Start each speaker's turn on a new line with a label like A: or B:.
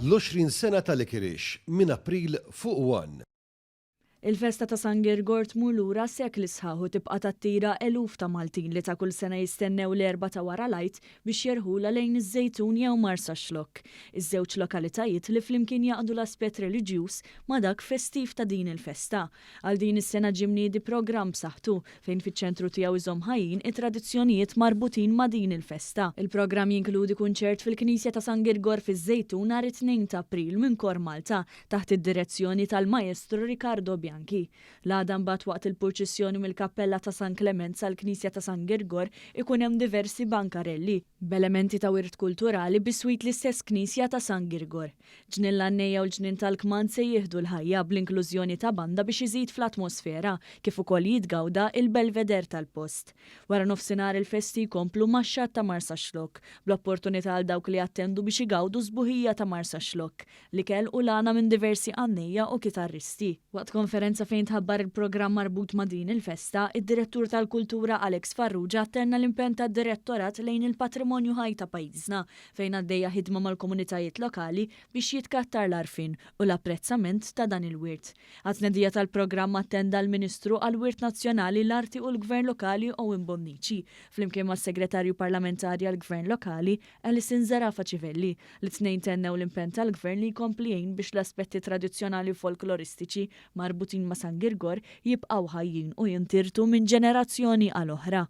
A: L-20 sena tal-Ikirix minn April fuq 1.
B: Il-festa ta' San Girgor tmur lura sekli sħaħ u tibqa' tattira eluf ta' Maltin li ta' kull sena jistennew l-erba ta' wara lajt biex jerħula lejn iż-Żejtun jew Marsa Xlokk. Iż-żewġ lokalitajiet li flimkien jaqdu l-aspett reliġjuż ma' dak festiv ta' din il-festa. Għal din is-sena ġimniedi programm b'saħħtu fejn fiċ-ċentru tiegħu iżomm ħajjin it-tradizzjonijiet marbutin ma' din il-festa. Il-programm jinkludi kunċert fil-Knisja ta' San Girgor fiż-Żejtun nhar it-2 ta' April minn Kor Malta taħt id-direzzjoni tal-Maestru Ricardo Bianchi. L-għada mbagħad waqt il-purċissjoni mill-Kappella ta' San Clement sal-Knisja ta' San Girgor ikun hemm diversi bankarelli b'elementi ta' wirt kulturali biswit l-istess Knisja ta' San Girgor. Ġnien l-Annejja u l-ġnien tal-Kman se jieħdu l-ħajja bl-inklużjoni ta' banda biex iżid fl-atmosfera kif ukoll jitgawda il-belveder tal-post. Wara nofsinhar il-festi jkomplu max-xatt ta' Marsa Xlokk bl-opportunità għal dawk li attendu biex igawdu sbuħija ta' Marsa Xlokk li kell u lana minn diversi Annejja u kitarristi. Waqt konferenza fejn tħabbar il-programm marbut ma' din il-festa, id-direttur tal-Kultura Alex Farrugia attenna l-impenn tad-direttorat lejn il-patrimonju ħaj ta' pajjiżna fejn għaddejja ħidma mal-komunitajiet lokali biex jitkattar l-arfin u l-apprezzament ta' dan il-wirt. Għat-tnedija tal-programm attenda l-Ministru għal-Wirt Nazzjonali l-Arti u l-Gvern Lokali Owen Bonnici, flimkien mas-Segretarju Parlamentari għall-Gvern Lokali Alison Zarafa Civelli li tnejn tennew l-impenn tal-Gvern li jkompli jgħin biex l-aspetti tradizzjonali folkloristiċi marbutin ma' San Girgor jibqgħu ħajjin u jintirtu minn ġenerazzjoni għal oħra.